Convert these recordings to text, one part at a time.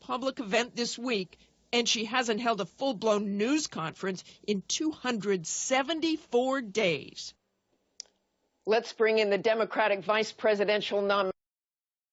public event this week, and she hasn't held a full-blown news conference in 274 days. Let's bring in the Democratic vice presidential nominee,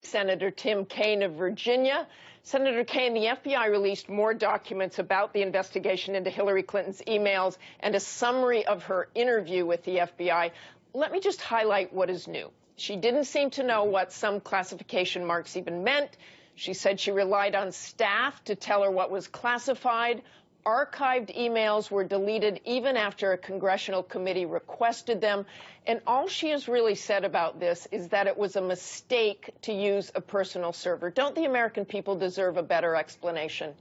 Senator Tim Kaine of Virginia. Senator Kaine, the FBI released more documents about the investigation into Hillary Clinton's emails and a summary of her interview with the FBI. Let me just highlight what is new. She didn't seem to know what some classification marks even meant. She said she relied on staff to tell her what was classified. Archived emails were deleted even after a congressional committee requested them. And all she has really said about this is that it was a mistake to use a personal server. Don't the American people deserve a better explanation?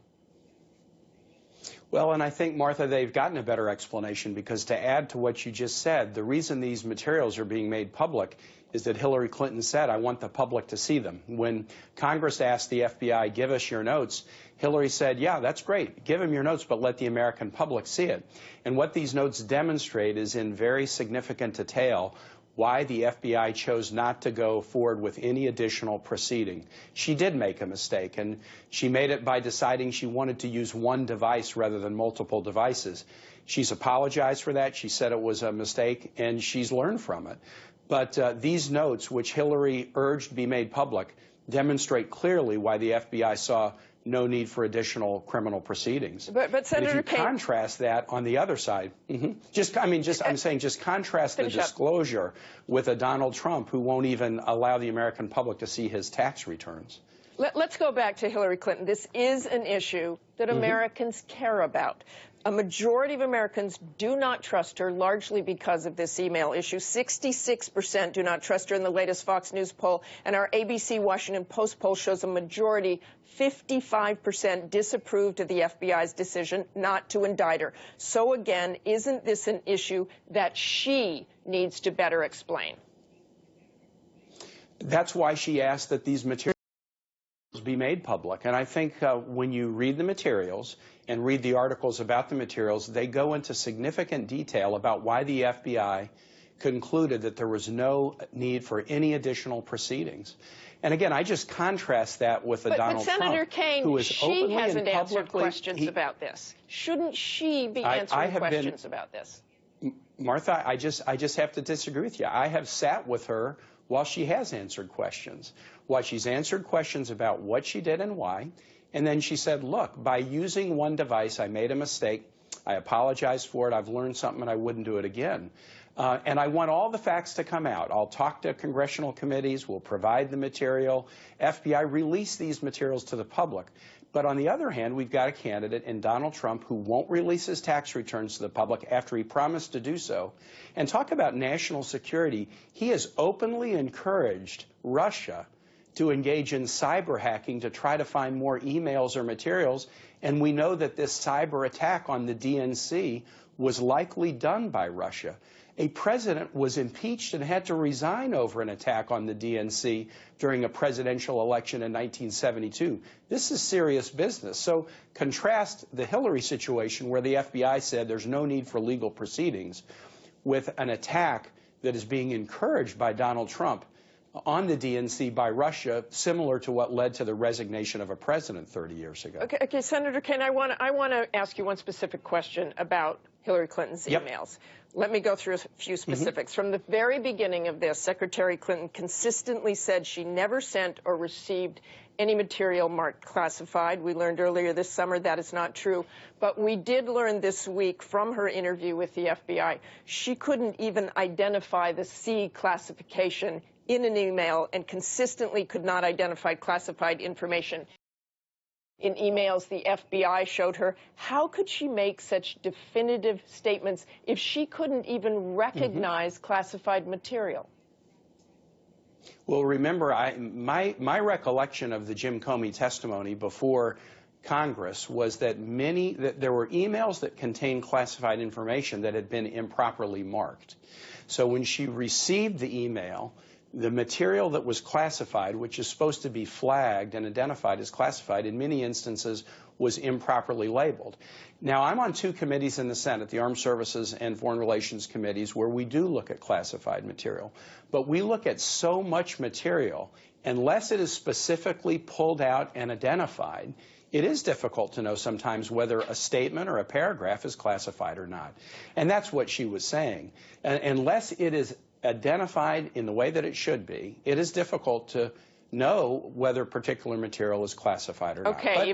Well, and I think, Martha, they've gotten a better explanation, because to add to what you just said, the reason these materials are being made public is that Hillary Clinton said, I want the public to see them. When Congress asked the FBI, give us your notes, Hillary said, yeah, that's great. Give them your notes, but let the American public see it. And what these notes demonstrate is in very significant detail why the FBI chose not to go forward with any additional proceeding. She did make a mistake, and she made it by deciding she wanted to use one device rather than multiple devices. She's apologized for that. She said it was a mistake, and she's learned from it. But these notes, which Hillary urged be made public, demonstrate clearly why the FBI saw no need for additional criminal proceedings. But Senator Kaine, if you contrast that on the other side, I'm saying just contrast the disclosure with a Donald Trump who won't even allow the American public to see his tax returns. Let's go back to Hillary Clinton. This is an issue that Americans care about. A majority of Americans do not trust her, largely because of this email issue. 66% do not trust her in the latest Fox News poll, and our ABC Washington Post poll shows a majority, 55%, disapproved of the FBI's decision not to indict her. So again, isn't this an issue that she needs to better explain? That's why she asked that these materials be made public. And I think when you read the materials and read the articles about the materials, they go into significant detail about why the FBI concluded that there was no need for any additional proceedings. And again, I just contrast that with Donald Trump, Senator Kaine, who is she hasn't answered questions about this. Shouldn't she be answering questions about this? Martha, I just have to disagree with you. I have sat with her while she has answered questions, while she's answered questions about what she did and why. And then she said, look, by using one device, I made a mistake. I apologize for it. I've learned something, and I wouldn't do it again. And I want all the facts to come out. I'll talk to congressional committees. We'll provide the material. FBI, release these materials to the public. But on the other hand, we've got a candidate in Donald Trump who won't release his tax returns to the public after he promised to do so. And talk about national security. He has openly encouraged Russia to engage in cyber hacking to try to find more emails or materials. And we know that this cyber attack on the DNC was likely done by Russia. A president was impeached and had to resign over an attack on the DNC during a presidential election in 1972. This is serious business. So contrast the Hillary situation, where the FBI said there's no need for legal proceedings, with an attack that is being encouraged by Donald Trump on the DNC by Russia, similar to what led to the resignation of a president 30 years ago. Okay, Senator Kaine, I want to ask you one specific question about Hillary Clinton's emails. Let me go through a few specifics. From the very beginning of this, Secretary Clinton consistently said she never sent or received any material marked classified. We learned earlier this summer that is not true. But we did learn this week from her interview with the FBI, she couldn't even identify the C classification in an email, and consistently could not identify classified information in emails the FBI showed her. How could she make such definitive statements if she couldn't even recognize classified material? Well, remember, my recollection of the Jim Comey testimony before Congress was that there were emails that contained classified information that had been improperly marked. So when she received the email, the material that was classified, which is supposed to be flagged and identified as classified, in many instances was improperly labeled. Now, I'm on two committees in the Senate, the Armed Services and Foreign Relations Committees, where we do look at classified material. But we look at so much material, unless it is specifically pulled out and identified, it is difficult to know sometimes whether a statement or a paragraph is classified or not. And that's what she was saying. Unless it is identified in the way that it should be, it is difficult to know whether particular material is classified or not. Okay.